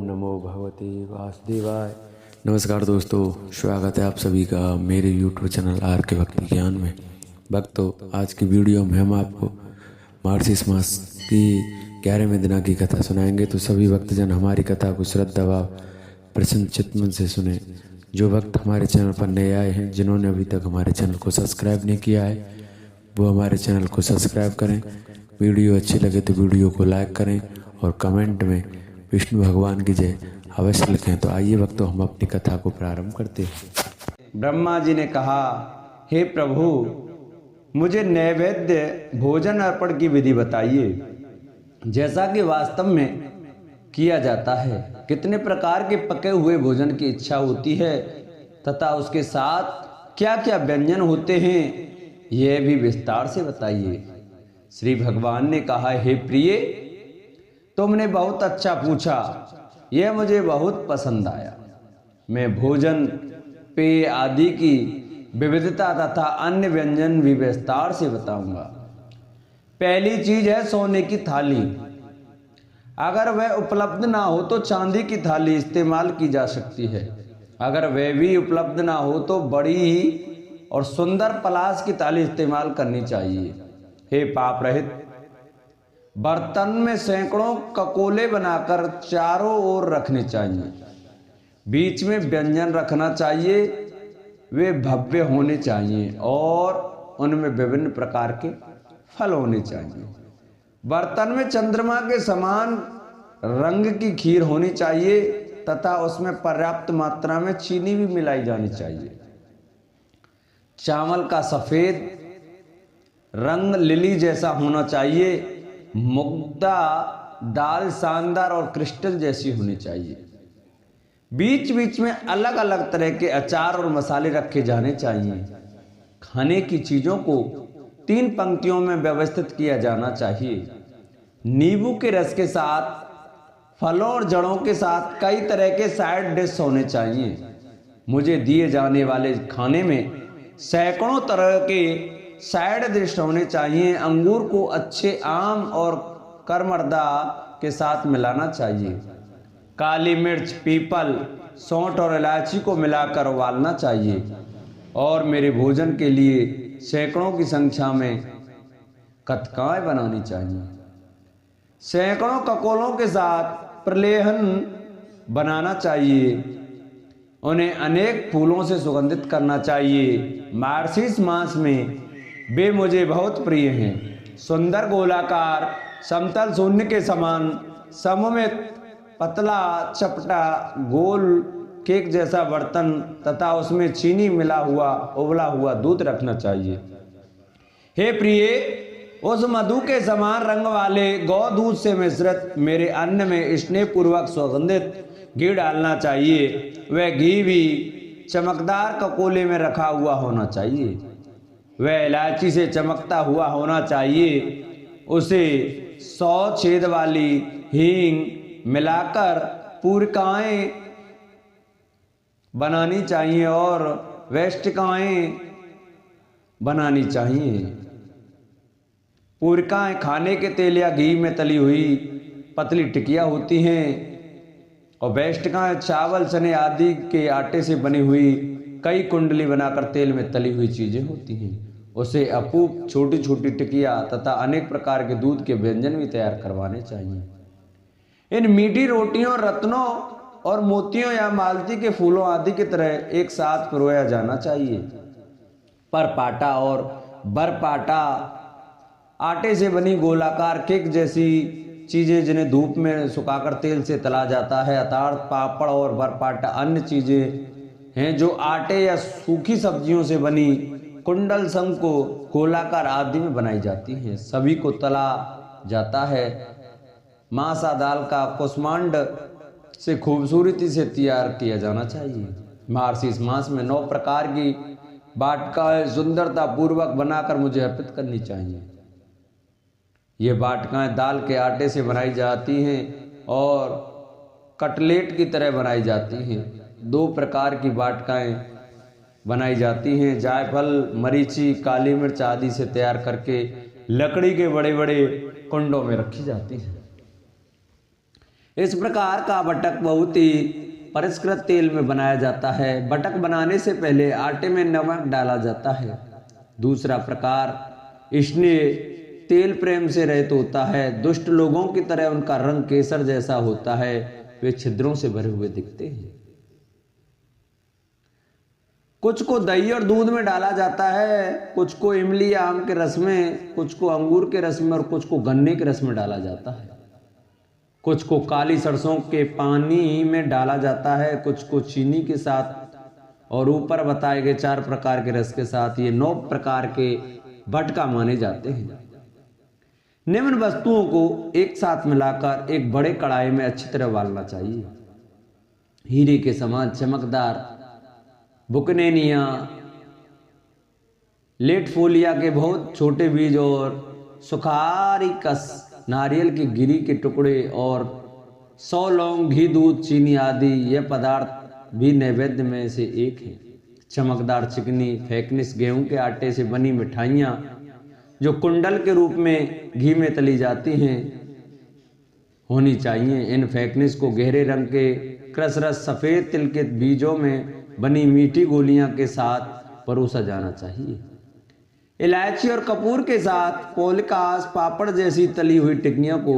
नमो भगवते वासुदेवाय। नमस्कार दोस्तों, स्वागत है आप सभी का मेरे यूट्यूब चैनल आर के भक्ति ज्ञान में। भक्तों, आज की वीडियो में हम आपको मार्गशीर्ष मास की 11वें दिना की कथा सुनाएंगे। तो सभी भक्तजन हमारी कथा को श्रद्धा व प्रसन्न चित्त मन से सुने। जो भक्त हमारे चैनल पर नए आए हैं, जिन्होंने अभी तक हमारे चैनल को सब्सक्राइब नहीं किया है, वो हमारे चैनल को सब्सक्राइब करें। वीडियो अच्छी लगे तो वीडियो को लाइक करें और कमेंट में विष्णु भगवान की जय अवश्य लिखें। तो आइए भक्तों, हम अपनी कथा को प्रारंभ करते हैं। ब्रह्मा जी ने कहा, हे प्रभु, मुझे नैवेद्य भोजन अर्पण की विधि बताइए, जैसा कि वास्तव में किया जाता है। कितने प्रकार के पके हुए भोजन की इच्छा होती है तथा उसके साथ क्या क्या व्यंजन होते हैं, यह भी विस्तार से बताइए। श्री भगवान ने कहा, हे प्रिय, तुमने बहुत अच्छा पूछा, यह मुझे बहुत पसंद आया। मैं भोजन, पेय आदि की विविधता तथा अन्य व्यंजन भी विस्तार से बताऊंगा। पहली चीज है सोने की थाली। अगर वह उपलब्ध ना हो तो चांदी की थाली इस्तेमाल की जा सकती है। अगर वह भी उपलब्ध ना हो तो बड़ी ही और सुंदर पलाश की थाली इस्तेमाल करनी चाहिए। हे पाप रहित, बर्तन में सैकड़ों ककोले बनाकर चारों ओर रखने चाहिए। बीच में व्यंजन रखना चाहिए। वे भव्य होने चाहिए और उनमें विभिन्न प्रकार के फल होने चाहिए। बर्तन में चंद्रमा के समान रंग की खीर होनी चाहिए तथा उसमें पर्याप्त मात्रा में चीनी भी मिलाई जानी चाहिए। चावल का सफेद रंग लिली जैसा होना चाहिए। मुग्धा दाल शानदार और क्रिस्टल जैसी होनी चाहिए। बीच बीच में अलग अलग तरह के अचार और मसाले रखे जाने चाहिए। खाने की चीजों को 3 पंक्तियों में व्यवस्थित किया जाना चाहिए। नींबू के रस के साथ, फलों और जड़ों के साथ कई तरह के साइड डिश होने चाहिए। मुझे दिए जाने वाले खाने में सैकड़ों तरह के साइड डिश होने चाहिए। अंगूर को अच्छे आम और करमर्दा के साथ मिलाना चाहिए। काली मिर्च, पीपल, सौंठ और इलायची को मिलाकर उबालना चाहिए। और मेरे भोजन के लिए सैकड़ों की संख्या में कथकाएं बनानी चाहिए। सैकड़ों ककोलों के साथ प्रलेहन बनाना चाहिए। उन्हें अनेक फूलों से सुगंधित करना चाहिए। मार्गशीर्ष मास में वे मुझे बहुत प्रिय हैं। सुंदर गोलाकार, समतल शून्य के समान, सममित, पतला, चपटा, गोल केक जैसा बर्तन तथा उसमें चीनी मिला हुआ उबला हुआ दूध रखना चाहिए। हे प्रिय, उस मधु के समान रंग वाले गौ दूध से मिश्रित मेरे अन्न में स्नेह पूर्वक सुगंधित घी डालना चाहिए। वह घी भी चमकदार ककोले में रखा हुआ होना चाहिए। वह इलायची से चमकता हुआ होना चाहिए। उसे 100 छेद वाली हींग मिलाकर पूरिकाएं बनानी चाहिए और वेष्टिकाएं बनानी चाहिए। पूरिकाएं खाने के तेल या घी में तली हुई पतली टिकिया होती हैं और वेष्टिकाएं चावल, चने आदि के आटे से बनी हुई कई कुंडली बनाकर तेल में तली हुई चीजें होती हैं। उसे अपूप छोटी छोटी टिकिया तथा अनेक प्रकार के दूध के व्यंजन भी तैयार करवाने चाहिए। इन मीठी रोटियों, रत्नों और मोतियों या मालती के फूलों आदि की तरह एक साथ पिरोया जाना चाहिए। परपाटा और बरपाटा आटे से बनी गोलाकार केक जैसी चीजें जिन्हें धूप में सुखाकर तेल से तला जाता है। अर्थात पापड़ और बरपाटा अन्य चीजें हैं जो आटे या सूखी सब्जियों से बनी कुंडल शंको, गोलाकार आदि में बनाई जाती हैं। सभी को तला जाता है। मासा दाल का कुष्मांड से खूबसूरती से तैयार किया जाना चाहिए। मार्गशीर्ष मास में 9 प्रकार की वाटिकाएं सुंदरता पूर्वक बनाकर मुझे अर्पित करनी चाहिए। ये वाटिकाएं दाल के आटे से बनाई जाती हैं और कटलेट की तरह बनाई जाती हैं। 2 प्रकार की वाटिकाएं बनाई जाती हैं। जायफल, मरीची, काली मिर्च आदि से तैयार करके लकड़ी के बड़े बड़े कुंडों में रखी जाती हैं। इस प्रकार का बटक बहुत ही परिष्कृत तेल में बनाया जाता है। बटक बनाने से पहले आटे में नमक डाला जाता है। दूसरा प्रकार स्नेह तेल प्रेम से रहित होता है। दुष्ट लोगों की तरह उनका रंग केसर जैसा होता है, वे छिद्रों से भरे हुए दिखते हैं। कुछ को दही और दूध में डाला जाता है, कुछ को इमली या आम के रस में, कुछ को अंगूर के रस में और कुछ को गन्ने के रस में डाला जाता है। कुछ को काली सरसों के पानी में डाला जाता है, कुछ को चीनी के साथ और ऊपर बताए गए 4 प्रकार के रस के साथ। ये 9 प्रकार के बटका माने जाते हैं। निम्न वस्तुओं को एक साथ मिलाकर एक बड़े कढ़ाई में अच्छी तरह उबालना चाहिए। हीरे के समान चमकदार बुकनेनिया, लेटफोलिया के बहुत छोटे बीज और सुखारिकस नारियल की गिरी के टुकड़े और 100 लौंग, घी, दूध, चीनी आदि यह पदार्थ भी नैवेद्य में से एक है। चमकदार चिकनी फेकनिस गेहूं के आटे से बनी मिठाइयाँ जो कुंडल के रूप में घी में तली जाती हैं होनी चाहिए। इन फेकनिस को गहरे रंग के क्रसरस सफ़ेद तिल के बीजों में बनी मीठी गोलियां के साथ परोसा जाना चाहिए। इलायची और कपूर के साथ पोलकास पापड़ जैसी तली हुई टिक्कियों को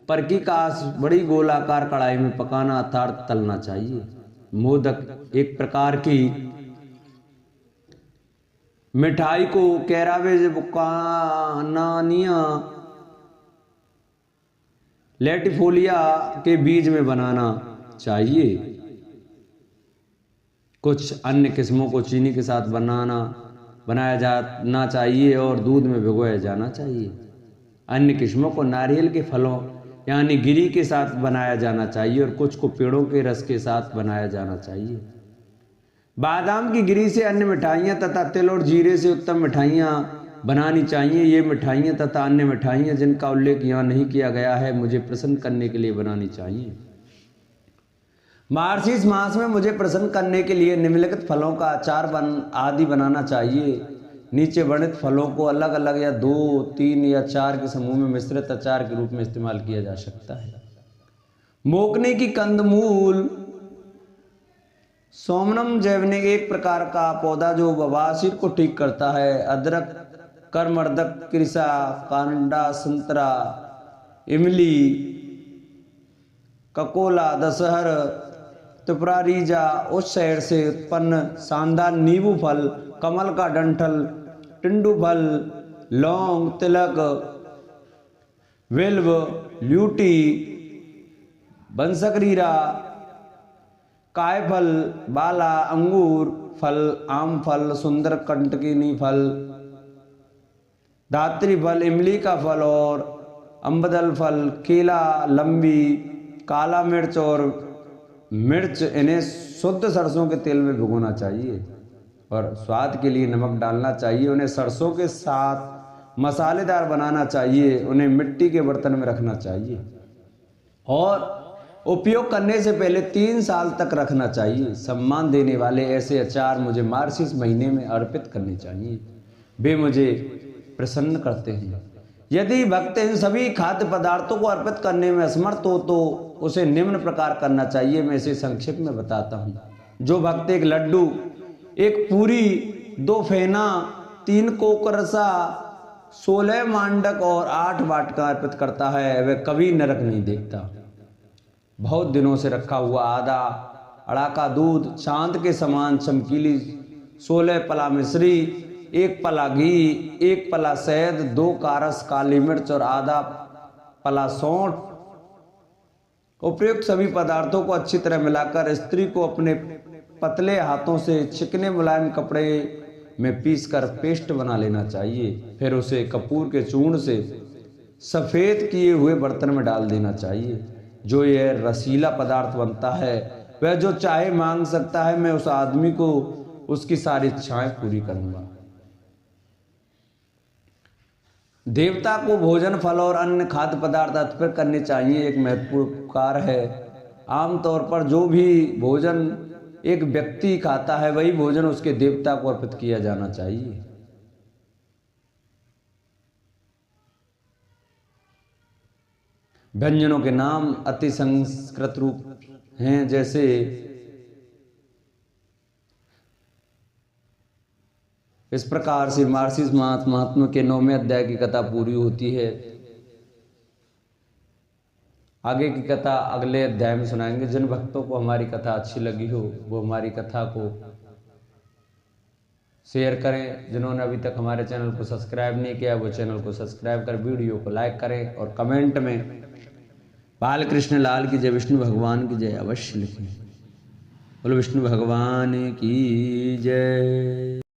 परकीकास बड़ी गोलाकार कढ़ाई में पकाना अर्थात तलना चाहिए। मोदक एक प्रकार की मिठाई को कैरावेज बुकानानिया लेटिफोलिया के बीज में बनाना चाहिए। कुछ अन्य किस्मों को चीनी के साथ बनाया जाना चाहिए और दूध में भिगोया जाना चाहिए। अन्य किस्मों को नारियल के फलों यानी गिरी के साथ बनाया जाना चाहिए और कुछ को पेड़ों के रस के साथ बनाया जाना चाहिए। बादाम की गिरी से अन्य मिठाइयाँ तथा तिल और जीरे से उत्तम मिठाइयाँ बनानी चाहिए। ये मिठाइयाँ तथा अन्य मिठाइयाँ जिनका उल्लेख यहाँ नहीं किया गया है मुझे प्रसन्न करने के लिए बनानी चाहिए। मार्गशीर्ष मास में मुझे प्रसन्न करने के लिए निम्नलिखित फलों का अचार आदि बनाना चाहिए। नीचे वर्णित फलों को अलग अलग या 2, 3 या 4 के समूह में मिश्रित अचार के रूप में इस्तेमाल किया जा सकता है। मोकने की कंदमूल सोमनम जैवनिक एक प्रकार का पौधा जो बवासीर को ठीक करता है। अदरक, करमर्दक, कृषा, कांडा, संतरा, इमली, ककोला, दशहर, तुपरारीजा उस शहर से उत्पन्न शानदार नींबू फल, कमल का डंठल, टिंडू फल, लौंग, तिलक, विल्व, ल्यूटी, बंसकरीरा, कायफल, बाला, अंगूर फल, आम फल, सुंदर कंटकिनी फल, धात्री फल, इमली का फल और अम्बदल फल, केला, लंबी, काला मिर्च और मिर्च। इन्हें शुद्ध सरसों के तेल में भिगोना चाहिए और स्वाद के लिए नमक डालना चाहिए। उन्हें सरसों के साथ मसालेदार बनाना चाहिए। उन्हें मिट्टी के बर्तन में रखना चाहिए और उपयोग करने से पहले 3 साल तक रखना चाहिए। सम्मान देने वाले ऐसे अचार मुझे मार्गशीर्ष महीने में अर्पित करने चाहिए, वे मुझे प्रसन्न करते हैं। यदि भक्त इन सभी खाद्य पदार्थों को अर्पित करने में असमर्थ हो तो उसे निम्न प्रकार करना चाहिए। मैं इसे संक्षेप में बताता हूँ। जो भक्त 1 लड्डू, 1 पूरी, 2 फेना, 3 कोकरसा, 16 मांडक और 8 वाटका अर्पित करता है वह कभी नरक नहीं देखता। बहुत दिनों से रखा हुआ आधा अड़ाका दूध, चांद के समान चमकीली 16 पला मिश्री, 1 पला घी, 1 पला शहद, 2 कारस काली मिर्च और आधा पला सौंठ। उपयुक्त सभी पदार्थों को अच्छी तरह मिलाकर स्त्री को अपने पतले हाथों से चिकने मुलायम कपड़े में पीसकर पेस्ट बना लेना चाहिए। फिर उसे कपूर के चूर्ण से सफ़ेद किए हुए बर्तन में डाल देना चाहिए। जो यह रसीला पदार्थ बनता है वह जो चाहे मांग सकता है। मैं उस आदमी को उसकी सारी इच्छाएं पूरी करूंगा। देवता को भोजन, फल और अन्य खाद्य पदार्थ अर्पित करने चाहिए। एक महत्वपूर्ण उपकार है। आमतौर पर जो भी भोजन एक व्यक्ति खाता है वही भोजन उसके देवता को अर्पित किया जाना चाहिए। व्यंजनों के नाम अति संस्कृत रूप हैं, जैसे इस प्रकार से मार्सिस मास महात्मा के 9वें अध्याय की कथा पूरी होती है। आगे की कथा अगले अध्याय में सुनाएंगे। जिन भक्तों को हमारी कथा अच्छी लगी हो वो हमारी कथा को शेयर करें। जिन्होंने अभी तक हमारे चैनल को सब्सक्राइब नहीं किया वो चैनल को सब्सक्राइब कर वीडियो को लाइक करें और कमेंट में बालकृष्ण लाल की जय, विष्णु भगवान की जय अवश्य लिखें। बोलो विष्णु भगवान की जय।